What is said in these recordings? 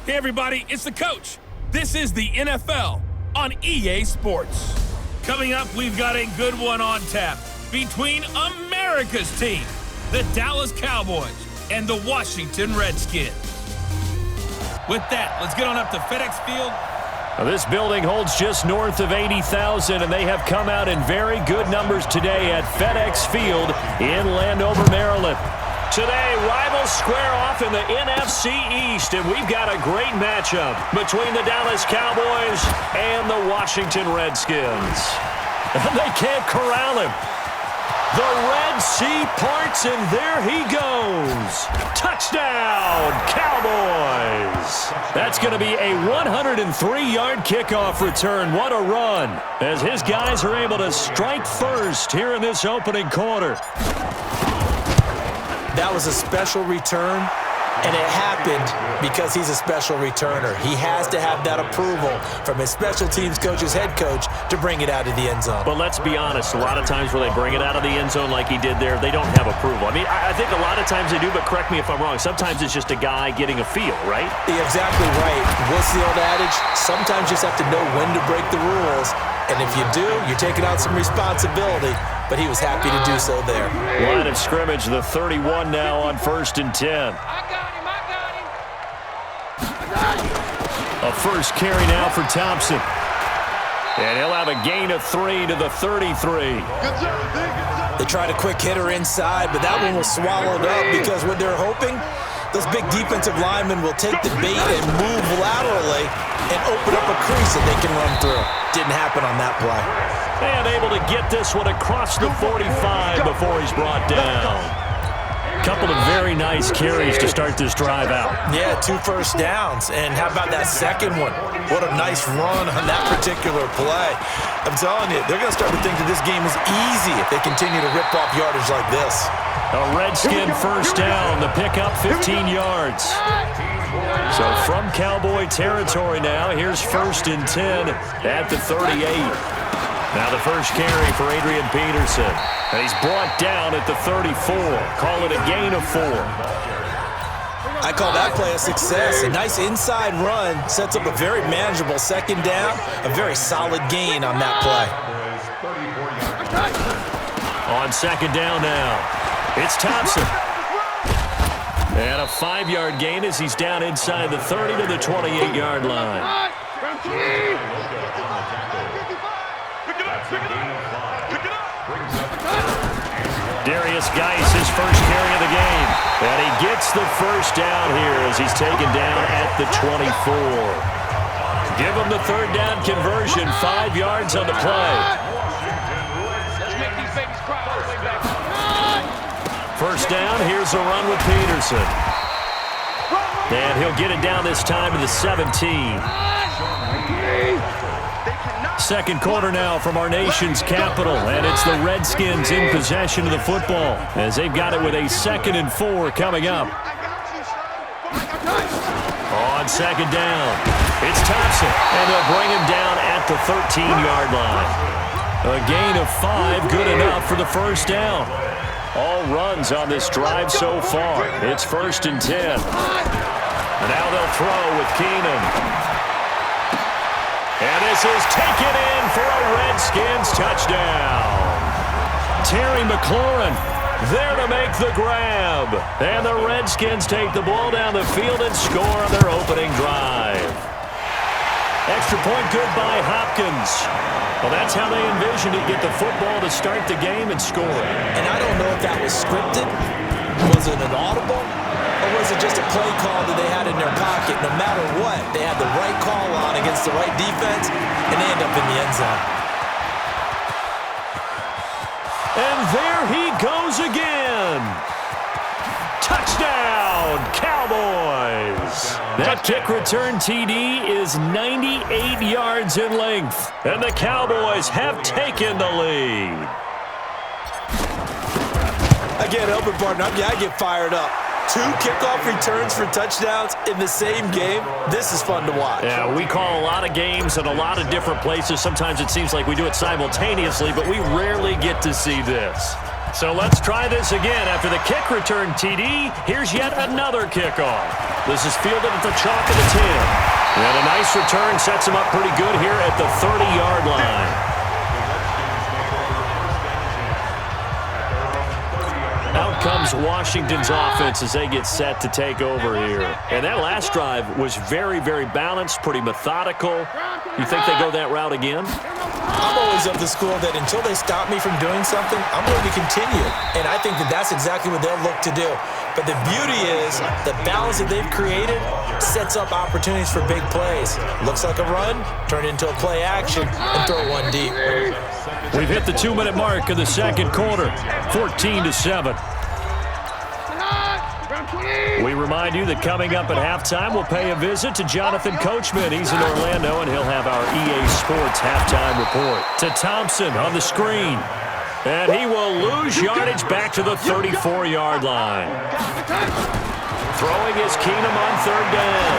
Hey everybody, it's the coach. This is the NFL on EA Sports. Coming up, we've got a good one on tap between America's team, the Dallas Cowboys, and the Washington Redskins. With that, let's get on up to FedEx Field. This building holds just north of 80,000, and they have come out in very good numbers today at FedEx Field in Landover, Maryland. Today, rivals square off in the NFC East, and we've got a great matchup between the Dallas Cowboys and the Washington Redskins. And they can't corral him. The Red Sea parts, and there he goes. Touchdown, Cowboys. That's going to be a 103-yard kickoff return. What a run, as his guys are able to strike first here in this opening quarter. That was a special return, and it happened because he's a special returner. He has to have that approval from his special teams coach's head coach to bring it out of the end zone. But let's be honest, a lot of times where they bring it out of the end zone like he did there, they don't have approval. I mean, I think a lot of times they do, but correct me if I'm wrong. Sometimes it's just a guy getting a feel, right? You're exactly right. What's the old adage? Sometimes you just have to know when to break the rules. And if you do, you're taking out some responsibility. But he was happy to do so there. Line of scrimmage, the 31 now on 1st and 10. I got him. A first carry now for Thompson. And he'll have a gain of 3 to the 33. They tried a quick hitter inside, but that one was swallowed up because what they're hoping, those big defensive linemen will take the bait and move laterally and open up a crease that they can run through. Didn't happen on that play. And able to get this one across the 45 before he's brought down. Couple of very nice carries to start this drive out. Yeah, 2 first downs. And how about that second one? What a nice run on that particular play. I'm telling you, they're going to start to think that this game is easy if they continue to rip off yardage like this. A Redskin first down, the pickup 15 yards. So from Cowboy territory now, here's 1st and 10 at the 38. Now the first carry for Adrian Peterson. And he's brought down at the 34. Call it a gain of 4. I call that play a success. A nice inside run sets up a very manageable second down. A very solid gain on that play. On second down now, it's Thompson. And a 5-yard gain as he's down inside the 30 to the 28-yard line. Darius Geis, his first carry of the game. And he gets the first down here as he's taken down at the 24. Give him the 3rd down conversion, 5 yards on the play. First down, here's a run with Peterson. And he'll get it down this time to the 17. Second quarter now from our nation's capital, and it's the Redskins in possession of the football as they've got it with a 2nd and 4 coming up. On second down, it's Thompson, and they'll bring him down at the 13-yard line. A gain of 5, good enough for the first down. All runs on this drive so far. It's 1st and 10. Now they'll throw with Keenum. And this is taken in for a Redskins touchdown. Terry McLaurin there to make the grab. And the Redskins take the ball down the field and score on their opening drive. Extra point good by Hopkins. Well, that's how they envisioned it, get the football to start the game and score. And I don't know if that was scripted. Was it an audible? Or was it just a play call that they had in their pocket? No matter what, they had the right call on against the right defense, and they end up in the end zone. And there he goes again. Touchdown, Cowboys. That kick return TD is 98 yards in length, and the Cowboys have taken the lead. Again, help it, partner. I get fired up. 2 kickoff returns for touchdowns in the same game. This is fun to watch. Yeah, we call a lot of games in a lot of different places. Sometimes it seems like we do it simultaneously, but we rarely get to see this. So let's try this again. After the kick return TD, here's yet another kickoff. This is fielded at the chalk of the 10. And a nice return sets him up pretty good here at the 30-yard line. Out comes Washington's offense as they get set to take over here. And that last drive was very, very balanced, pretty methodical. You think they go that route again? I'm always of the school that until they stop me from doing something, I'm going to continue. And I think that that's exactly what they'll look to do. But the beauty is the balance that they've created sets up opportunities for big plays. Looks like a run, turn it into a play action, and throw one deep. We've hit the 2-minute mark of the second quarter, 14-7. We remind you that coming up at halftime, we'll pay a visit to Jonathan Coachman. He's in Orlando, and he'll have our EA Sports halftime report. To Thompson on the screen. And he will lose yardage back to the 34-yard line. Throwing is Keenum on third down.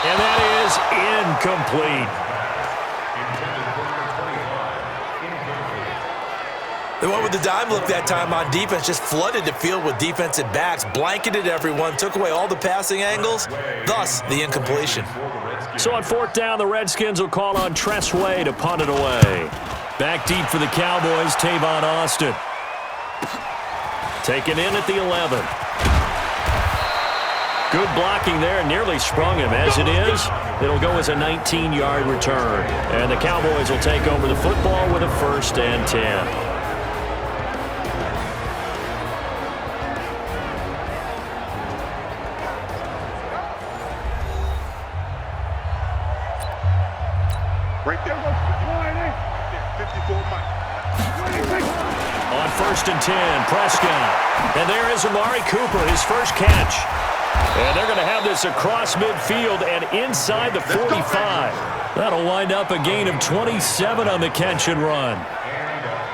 And that is incomplete. The one with the dime look that time on defense just flooded the field with defensive backs, blanketed everyone, took away all the passing angles, thus the incompletion. So on fourth down, the Redskins will call on Tress Way to punt it away. Back deep for the Cowboys, Tavon Austin. Taken in at the 11. Good blocking there, nearly sprung him. As it is, it'll go as a 19-yard return. And the Cowboys will take over the football with a 1st and 10. Right there. On 1st and 10, Prescott. And there is Amari Cooper, his first catch. And they're going to have this across midfield and inside the 45. That'll wind up a gain of 27 on the catch and run.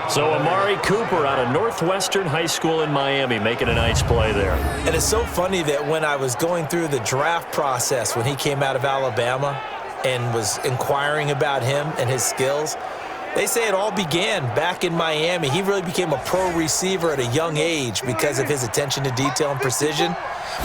So Amari Cooper out of Northwestern High School in Miami making a nice play there. And it's so funny that when I was going through the draft process when he came out of Alabama and was inquiring about him and his skills, they say it all began back in Miami. He really became a pro receiver at a young age because of his attention to detail and precision.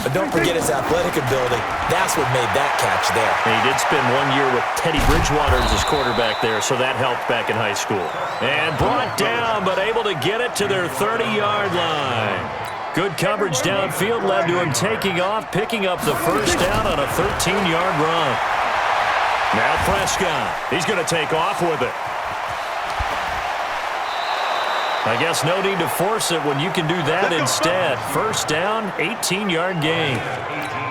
But don't forget his athletic ability. That's what made that catch there. And he did spend 1 year with Teddy Bridgewater as his quarterback there, so that helped back in high school. And brought down, but able to get it to their 30-yard line. Good coverage downfield led to him taking off, picking up the first down on a 13-yard run. Now Prescott. He's going to take off with it. I guess no need to force it when you can do that instead. First down, 18-yard gain.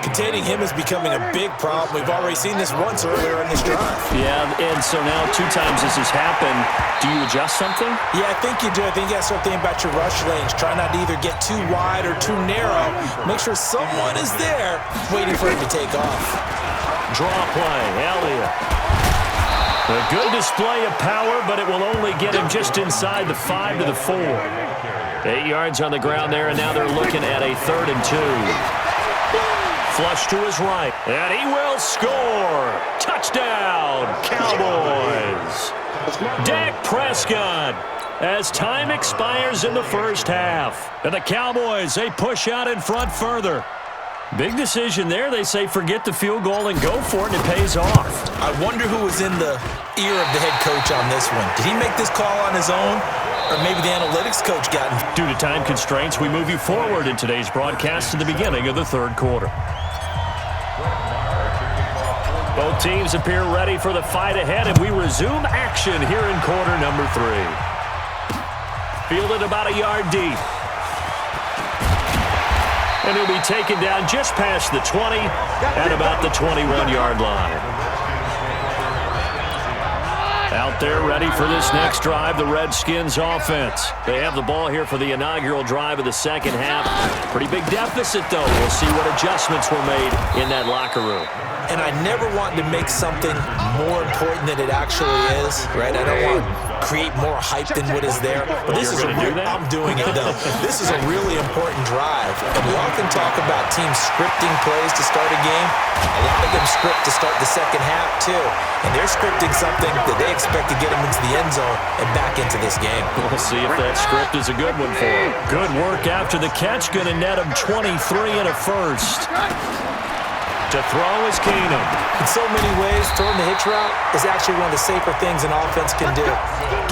Containing him is becoming a big problem. We've already seen this once earlier in this drive. Yeah, and so now 2 times this has happened. Do you adjust something? Yeah, I think you do. I think you got to start thinking about your rush lanes. Try not to either get too wide or too narrow. Make sure someone is there waiting for him to take off. Draw play, Elliott. A good display of power, but it will only get him just inside the 5 to the 4. 8 yards on the ground there, and now they're looking at a 3rd and 2. Flush to his right, and he will score. Touchdown, Cowboys. Dak Prescott as time expires in the first half. And the Cowboys, they push out in front further. Big decision there. They say forget the field goal and go for it, and it pays off. I wonder who was in the ear of the head coach on this one. Did he make this call on his own, or maybe the analytics coach got him? Due to time constraints, we move you forward in today's broadcast to the beginning of the 3rd quarter. Both teams appear ready for the fight ahead, and we resume action here in quarter number 3. Fielded about a yard deep. And he'll be taken down just past the 20 at about the 21-yard line. Out there ready for this next drive, the Redskins offense. They have the ball here for the inaugural drive of the second half. Pretty big deficit, though. We'll see what adjustments were made in that locker room. And I never want to make something more important than it actually is, right? I don't want to create more hype than what is there. But this is I'm doing it, though. This is a really important drive. And we often talk about teams scripting plays to start a game. A lot of them script to start the second half, too. And they're scripting something that they expect to get them into the end zone and back into this game. We'll see if that script is a good one for him. Good work after the catch. Going to net him 23 and a first. To throw is Keenum. In so many ways, throwing the hitch route is actually one of the safer things an offense can do.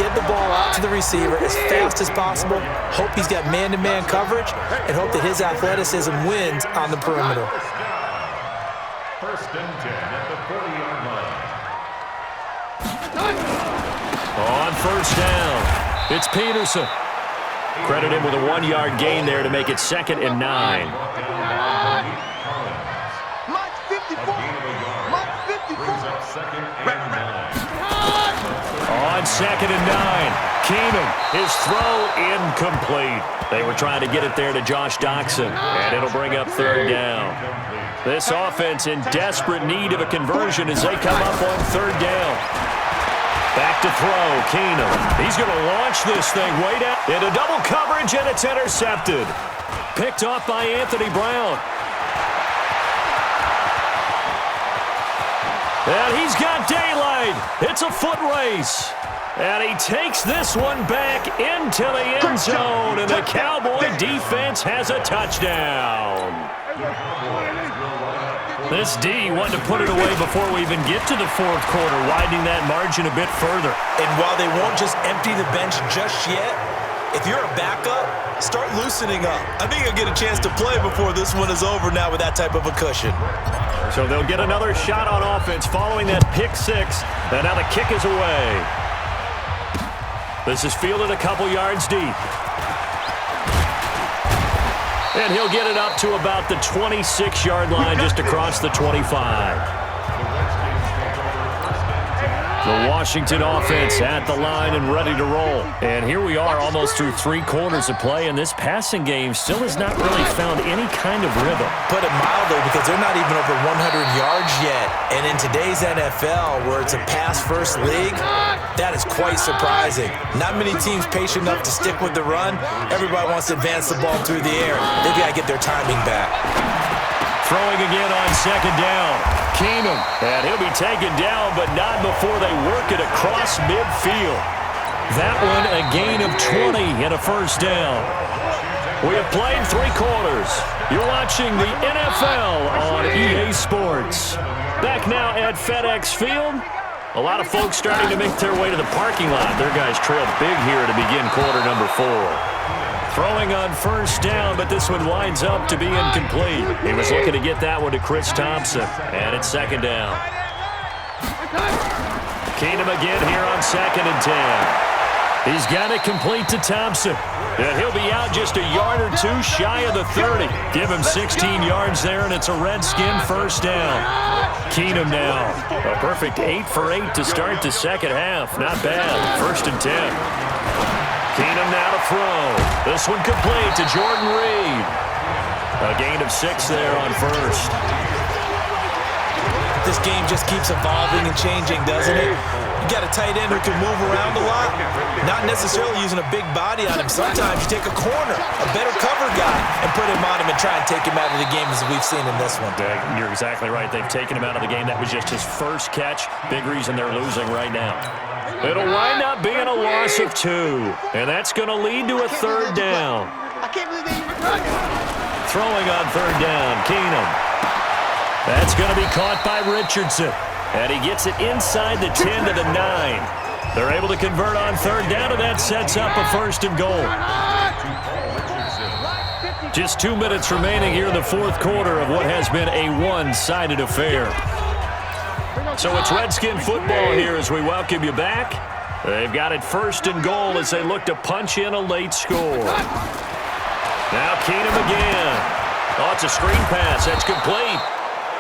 Get the ball out to the receiver as fast as possible, hope he's got man-to-man coverage, and hope that his athleticism wins on the perimeter. First and 10 at the 40-yard line. On first down, it's Peterson. Credit him with a 1-yard gain there to make it 2nd and 9. On 2nd and 9, Keenum, his throw incomplete. They were trying to get it there to Josh Doxson, and it'll bring up 3rd down. This offense in desperate need of a conversion as they come up on 3rd down. Back to throw, Keenum. He's going to launch this thing way down into double coverage, and it's intercepted. Picked off by Anthony Brown. And he's got daylight. It's a foot race. And he takes this one back into the end zone, and the Cowboy defense has a touchdown. This D wanted to put it away before we even get to the 4th quarter, widening that margin a bit further. And while they won't just empty the bench just yet, if you're a backup, start loosening up. I think you'll get a chance to play before this one is over now with that type of a cushion. So they'll get another shot on offense following that pick 6, and now the kick is away. This is fielded a couple yards deep. And he'll get it up to about the 26-yard line, just across the 25. The Washington offense at the line and ready to roll. And here we are almost through 3 quarters of play, and this passing game still has not really found any kind of rhythm. Put it mildly, because they're not even over 100 yards yet. And in today's NFL, where it's a pass-first league, that is quite surprising. Not many teams patient enough to stick with the run. Everybody wants to advance the ball through the air. They've got to get their timing back. Throwing again on 2nd down. Keenum, and he'll be taken down, but not before they work it across midfield. That one a gain of 20 and a first down. We have played 3 quarters. You're watching the NFL on EA Sports. Back now at FedEx Field. A lot of folks starting to make their way to the parking lot. Their guys trailed big here to begin quarter number 4. Throwing on first down, but this one winds up to be incomplete. He was looking to get that one to Chris Thompson, and it's 2nd down. Keenum again here on 2nd and 10. He's got it complete to Thompson, and he'll be out just a yard or 2 shy of the 30. Give him 16 yards there, and it's a Redskin first down. Keenum now, a perfect 8 for 8 to start the second half. Not bad, 1st and 10. Keenum now to throw. This one complete to Jordan Reed. A gain of 6 there on first. This game just keeps evolving and changing, doesn't it? You got a tight end who can move around a lot, not necessarily using a big body on him. Sometimes you take a corner, a better cover guy, and put him on him and try and take him out of the game, as we've seen in this one. You're exactly right. They've taken him out of the game. That was just his first catch. Big reason they're losing right now. It'll wind up being a loss of 2, and that's going to lead to a 3rd down. Throwing on 3rd down, Keenum. That's going to be caught by Richardson, and he gets it inside the 10 to the 9. They're able to convert on 3rd down, and that sets up a 1st and goal. Just 2 minutes remaining here in the 4th quarter of what has been a one-sided affair. So it's Redskin football here as we welcome you back. They've got it 1st and goal as they look to punch in a late score. Now Keenum again. Oh, it's a screen pass. That's complete.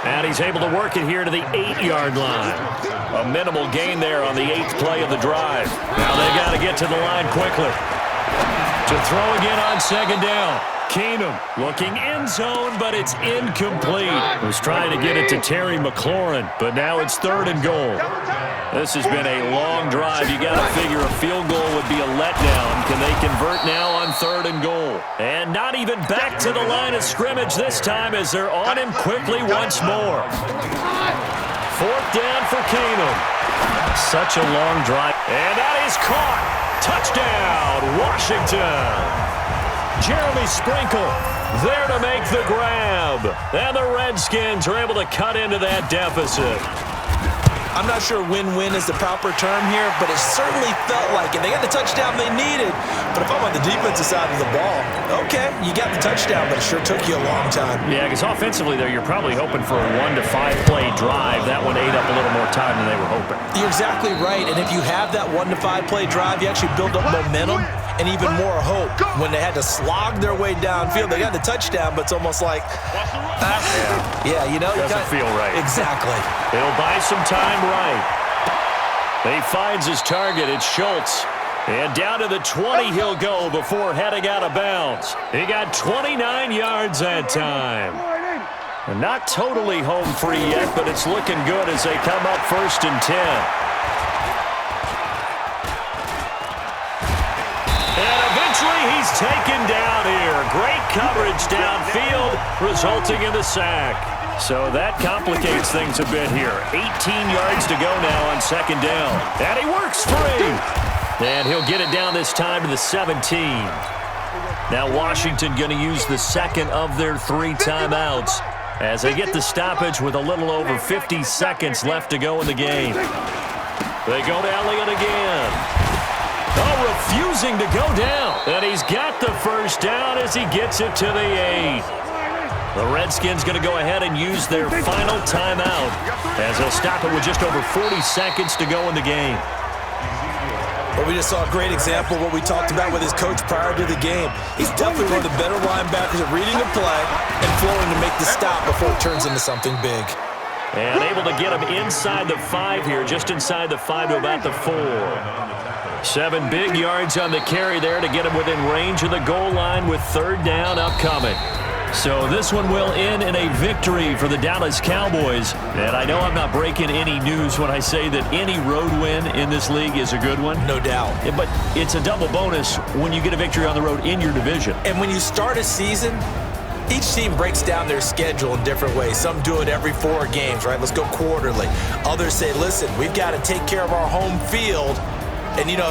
And he's able to work it here to the 8-yard line. A minimal gain there on the 8th play of the drive. Now they got to get to the line quickly. To throw again on 2nd down. Keenum looking end zone, but it's incomplete. Was trying to get it to Terry McLaurin, but now it's 3rd and goal. This has been a long drive. You got to figure a field goal would be a letdown. Can they convert now on 3rd and goal? And not even back to the line of scrimmage this time as they're on him quickly once more. 4th down for Keenum. Such a long drive. And that is caught. Touchdown, Washington. Jeremy Sprinkle there to make the grab. And the Redskins are able to cut into that deficit. I'm not sure win-win is the proper term here, but it certainly felt like it. They got the touchdown they needed, but if I'm on the defensive side of the ball, okay, you got the touchdown, but it sure took you a long time. Yeah, because offensively there, you're probably hoping for a 1 to 5 play drive. That one ate up a little more time than they were hoping. You're exactly right, and if you have that 1 to 5 play drive, you actually build up momentum and even more hope. When they had to slog their way downfield, they got the touchdown, but it's almost like, you know. Doesn't feel right. Exactly. He'll buy some time right. He finds his target. It's Schultz. And down to the 20 he'll go before heading out of bounds. He got 29 yards that time. And not totally home free yet, but it's looking good as they come up 1st and 10. And eventually he's taken down here. Great coverage downfield, resulting in the sack. So that complicates things a bit here. 18 yards to go now on 2nd down. And he works free. And he'll get it down this time to the 17. Now Washington going to use the 2nd of their 3 timeouts as they get the stoppage with a little over 50 seconds left to go in the game. They go to Elliott again. Oh, refusing to go down. And he's got the 1st down as he gets it to the 8. The Redskins going to go ahead and use their final timeout as they'll stop it with just over 40 seconds to go in the game. Well, we just saw a great example of what we talked about with his coach prior to the game. He's definitely one of the better linebackers at reading a play and flowing to make the stop before it turns into something big. And able to get him inside the 5 here, just inside the 5 to about the 4. 7 big yards on the carry there to get him within range of the goal line with 3rd down upcoming. So this one will end in a victory for the Dallas Cowboys. And I know I'm not breaking any news when I say that any road win in this league is a good one. No doubt. But it's a double bonus when you get a victory on the road in your division. And when you start a season, each team breaks down their schedule in different ways. Some do it every 4 games, right? Let's go quarterly. Others say, listen, we've got to take care of our home field. And, you know,